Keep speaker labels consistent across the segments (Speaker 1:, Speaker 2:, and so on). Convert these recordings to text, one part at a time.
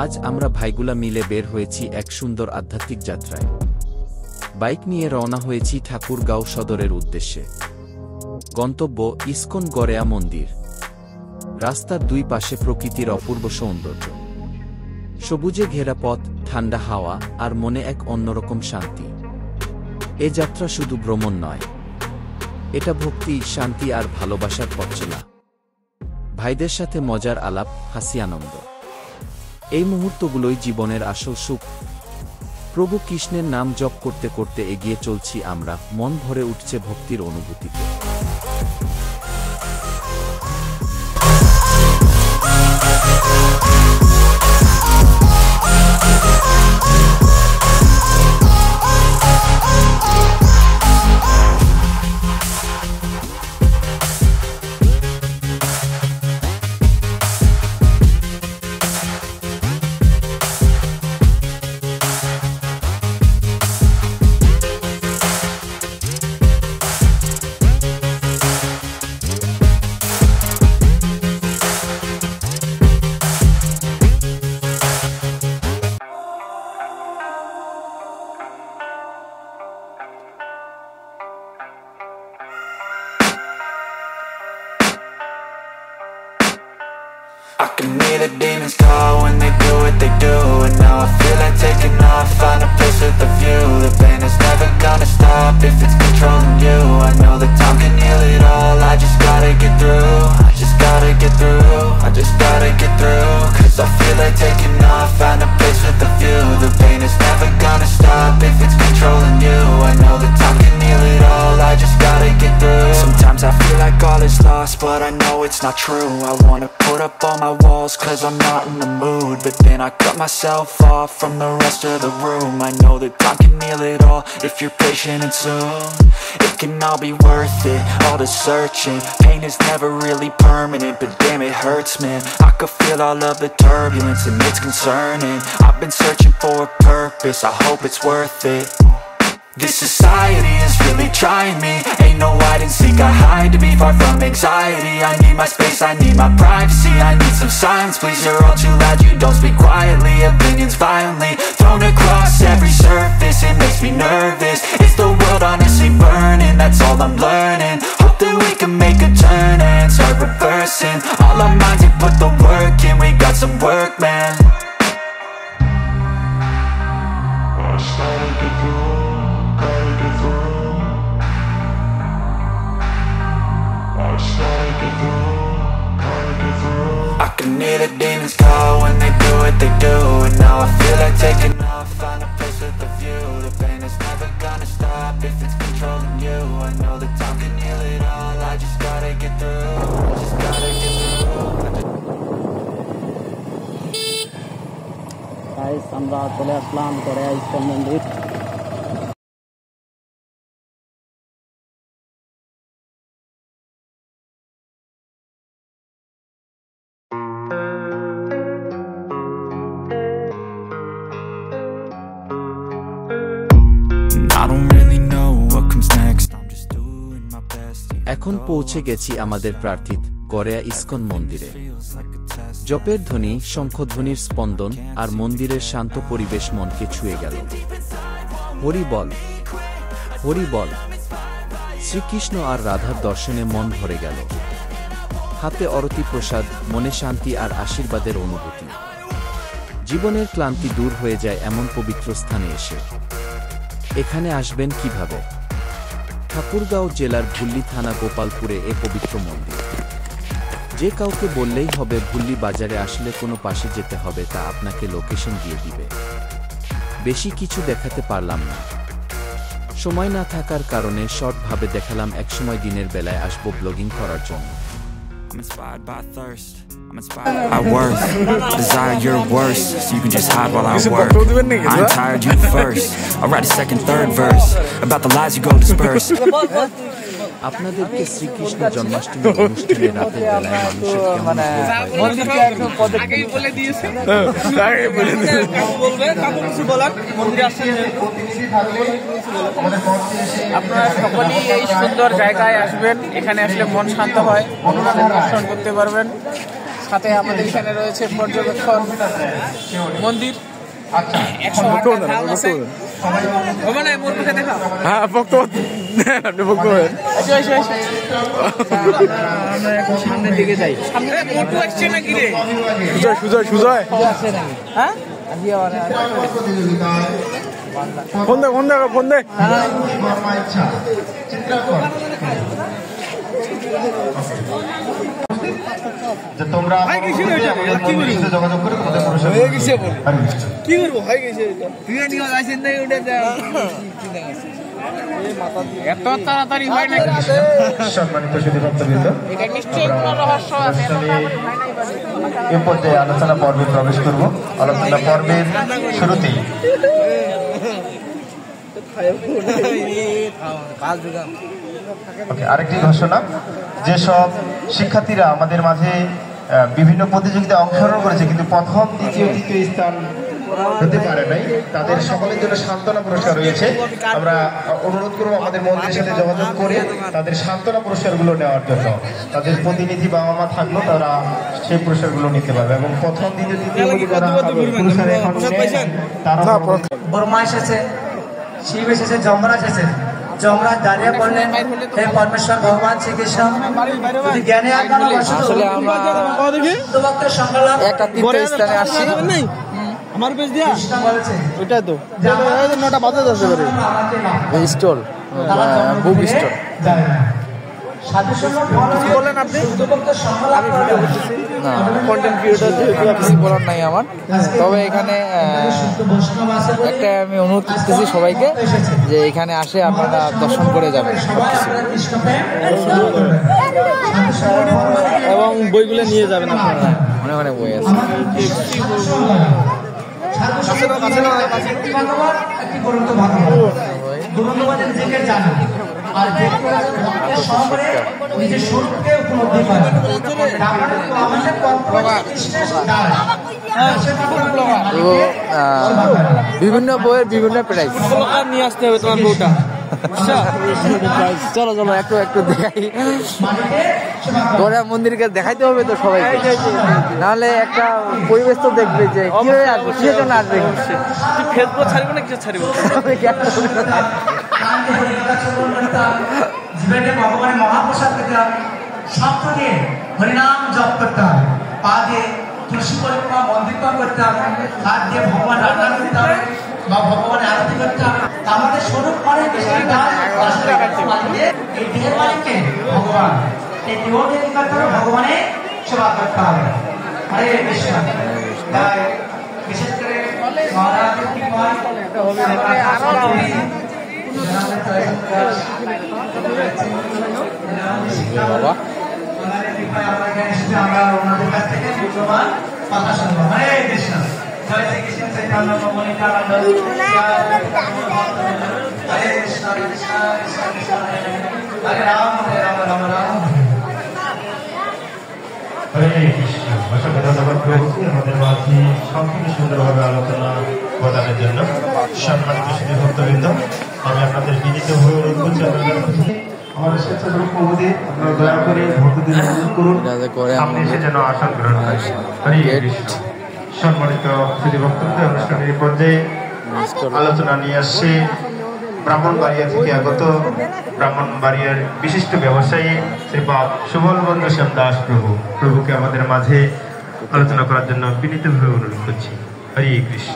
Speaker 1: আজ আমরা ভাইগুলা মিলে বের হয়েছি এক সুন্দর আধ্যাত্মিক যাত্রায়। বাইক নিয়ে রওনা হয়েছি ঠাকুরগাঁও সদরের উদ্দেশ্যে। গন্তব্য ইস্কন গড়েয়া মন্দির। রাস্তার দুই পাশে প্রকৃতির অপূর্ব সৌন্দর্য, সবুজে ঘেরা পথ, ঠান্ডা হাওয়া আর মনে এক অন্যরকম শান্তি। এ যাত্রা শুধু ভ্রমণ নয়, এটা ভক্তি, শান্তি আর ভালোবাসার পথচলা। ভাইদের সাথে মজার আলাপ, হাসি, আনন্দ, এই মুহূর্তগুলোই জীবনের আসল সুখ। প্রভু কৃষ্ণের নাম জপ করতে করতে এগিয়ে চলছি আমরা, মন ভরে উঠছে ভক্তির অনুভূতিতে।
Speaker 2: I can hear the demons call when they do what they do. And now I feel like taking off, find a place with a view. The pain is never gonna stop if it's controlling you. I know that time can heal it all, I just gotta get through. I just gotta get through, I just gotta get through. Cause I feel like taking off, find a place with a view. The pain is never gonna stop if it's controlling you. I know that time can heal it all, I just gotta get through. Sometimes I feel like all is lost, but I know it's not true. I wanna put up all my walls cause I'm not in the mood, but then I cut myself off from the rest of the room. I know that time can heal it all if you're patient, and soon it can all be worth it, all the searching. Pain is never really permanent, but damn it hurts, man. I could feel all of the turbulence and it's concerning. I've been searching for a purpose, I hope it's worth it. This society is really trying me. Ain't no hide and seek, I hide to be far from anxiety. I need my space, I need my privacy. I need some silence, please, you're all too loud. You don't speak quietly, opinions violently thrown across every surface. It makes me nervous, is the world honestly burning? That's all I'm learning. Hope that we can make a turn and start reversing all our minds and put the work in. We got some work, man. I can hear the demons call when they do what they do. And now I feel like taking off, find a place with a view. The pain is never gonna stop if it's controlling you. I know that time can heal it all, I just gotta get through. I just gotta get through.
Speaker 3: Guys, আমরা চলে আসলাম গড়েয়া ISKCON মন্দির।
Speaker 1: এখন পৌঁছে গেছি আমাদের প্রার্থিত গড়েয়া ISKCON মন্দিরে। জপের ধ্বনি, শঙ্খধ্বনির স্পন্দন আর মন্দিরের শান্ত পরিবেশ মনকে ছুঁয়ে গেল। হরি বল, হরি বল। শ্রীকৃষ্ণ আর রাধার দর্শনে মন ভরে গেল। হাতে অরতি প্রসাদ, মনে শান্তি আর আশীর্বাদের অনুভূতি। জীবনের ক্লান্তি দূর হয়ে যায় এমন পবিত্র স্থানে এসে। এখানে আসবেন কিভাবে? ঠাকুরগাঁও জেলার ভুল্লি থানা গোপালপুরে এ পবিত্র মন্দির। যে কাউকে বললেই হবে ভুল্লি বাজারে আসলে কোনো পাশে যেতে হবে, তা আপনাকে লোকেশন দিয়ে দিবে। বেশি কিছু দেখাতে পারলাম না, সময় না থাকার কারণে শর্ট ভাবে দেখালাম। একসময় দিনের বেলায় আসবো ব্লগিং করার জন্য।
Speaker 2: I'm inspired by thirst, I'm inspired by worth, desire your worst, so you can just hide while I work. I'm tired, you first, I'll write a second, third verse, about the lies you go disperse.
Speaker 1: আপনাদেরকে শ্রীকৃষ্ণ জন্মাষ্টমী অনুষ্ঠানে রাতের বেলায় মানুষের
Speaker 3: আপনারা সকলেই এই সুন্দর জায়গায় আসবেন। এখানে আসলে মন শান্ত হয়, দর্শন করতে পারবেন।
Speaker 4: সাথে আমাদের এখানে রয়েছে পর্যবেক্ষণ মন্দির। 108টা ঢাল আছে। হবে না মোর মুখে দেখা?
Speaker 5: হ্যাঁ বক্তব্য আপনি বক্তব্য
Speaker 4: আমরা এখন সামনের দিকে যাই। সামনে মোটু আসছে নাকি রে?
Speaker 5: সুজয়
Speaker 4: হ্যাঁ
Speaker 5: ফোন দে
Speaker 6: যে তোমরা যোগাযোগ করে তোমাদের
Speaker 4: কি করবো ভাই গেছে এত তাড়াতাড়ি হয় না।
Speaker 6: সম্মানিত সুধীভক্তবৃন্দ,
Speaker 4: এটা নিশ্চয়ই কোনো রহস্য আছে।
Speaker 6: এ পর্যায়ে আলোচনা পর্বে প্রবেশ করব। আলোচনা পর্বের শুরুতেই আরেকটি ঘোষণা, যেসব শিক্ষার্থীরা আমাদের মাঝে বিভিন্ন প্রতিযোগিতায় অংশগ্রহণ করেছে কিন্তু প্রথম দ্বিতীয় তৃতীয় স্থান হতে পারে নাই, তাদের সকলের জন্য সান্ত্বনা পুরস্কার রয়েছে। আমরা অনুরোধ করবো আমাদের মন্দিরের সাথে যোগাযোগ করে তাদের সান্ত্বনা পুরস্কারগুলো নেওয়ার জন্য। তাদের প্রতিনিধি বাবা মা থাকলো, তারা সেই পুরস্কারগুলো নিতে পারবে। এবং প্রথম দ্বিতীয় তৃতীয় পুরস্কার এখন তারা
Speaker 7: বর্মা এসেছে, শিব এসেছে, যমরাজ এসেছে। যমরাজ দাঁড়িয়ে পড়লেন, হে পরমেশ্বর ভগবান শ্রীকৃষ্ণ, যদি জ্ঞানে
Speaker 4: আসলে আমরা একটা তৃতীয় স্থানে আসছি।
Speaker 5: আমার পেজ দিয়া ওইটা তো 9টা বাজে যাচ্ছে করে
Speaker 4: স্টল বুক স্টল।
Speaker 5: বলেন আপনি? আমি ভিডিও করতেছি
Speaker 4: না কন্টেন্ট ক্রিয়েটর, যেহেতু কিছু বলার নাই আমার। তবে এখানে একটা আমি অনুরোধ করতেছি সবাইকে যে এখানে আসে আপনারা দর্শন করে যাবেন
Speaker 5: এবং বইগুলো নিয়ে যাবেন আপনারা।
Speaker 4: অনেক অনেক বই আছে। বিভিন্ন বইয়ের বিভিন্ন প্রাইস
Speaker 5: নিয়ে আসতে হবে তোমার বউটা।
Speaker 4: চলো একটু দেখাই। গড়িয়া মন্দিরকে দেখাইতে হবে তো সবাইকে, নাহলে একটা পরিবেশ তো দেখবে যে কিভাবে আসবে, কিসের জন্য আসবে।
Speaker 5: ফেসবুক ছাড়বো না কিছু ছাড়বো
Speaker 7: ভগবানের মহাপ্রসাদ পেতাম, স্বপ্ন দিয়ে হরিনাম জপ করতাম, পা দিয়ে তুলসী পরিক্রমা মন্দির পান করতাম, হাত দিয়ে ভগবান রান্না করতাম বা ভগবানের আরতি করতাম। আমাদের স্বরূপ মানে এই দেহের মালিককে ভগবান, এই দেহকে কি করতে হবে? ভগবানের সেবা করতে হবে। হরে কৃষ্ণ। বিশেষ করে মহারাজের কি
Speaker 4: বাবা
Speaker 7: আমরা ওনাদের কাছ থেকে মূল্যবান কথা শুনবো। হরে কৃষ্ণ। জয় শ্রীকৃষ্ণ চৈতন্য প্রভু নিত্যানন্দ। হরে কৃষ্ণ কৃষ্ণ কৃষ্ণ কৃষ্ণ হরে রাম রাম রাম।
Speaker 6: হরে কৃষ্ণ। অসংখ্য ধন্যবাদ প্রভুকে আমাদের মাঝে সংক্ষেপে সুন্দরভাবে আলোচনা প্রদানের জন্য। সম্মানিত সুধীভক্তবৃন্দ, আমি আপনাদের বিনীত হয়ে অনুরোধ করছি আমাদের স্বেচ্ছাসেবক প্রভুদের আপনারা দয়া করে ভক্তদের অনুরোধ করুন সামনে এসে যেন আসন গ্রহণ করে। হরে কৃষ্ণ। সম্মানিত সুধীভক্তবৃন্দ, অনুষ্ঠানের পর্যায়ে আলোচনা নিয়ে আসছে ব্রাহ্মণবাড়িয়া থেকে আগত ব্রাহ্মণবাড়িয়ার বিশিষ্ট ব্যবসায়ী শ্রীপাদ সুবলবন্ধু শ্যাম দাস প্রভুকে আমাদের মাঝে আলোচনা করার জন্য বিনীতভাবে অনুরোধ করছি। হরে কৃষ্ণ।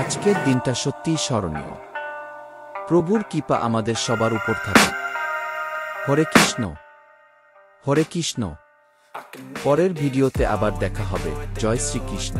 Speaker 1: আজকের দিনটা সত্যিই স্মরণীয়। প্রভুর কৃপা আমাদের সবার উপর থাকে। হরে কৃষ্ণ, হরে কৃষ্ণ। পরের ভিডিওতে আবার দেখা হবে। জয় শ্রীকৃষ্ণ।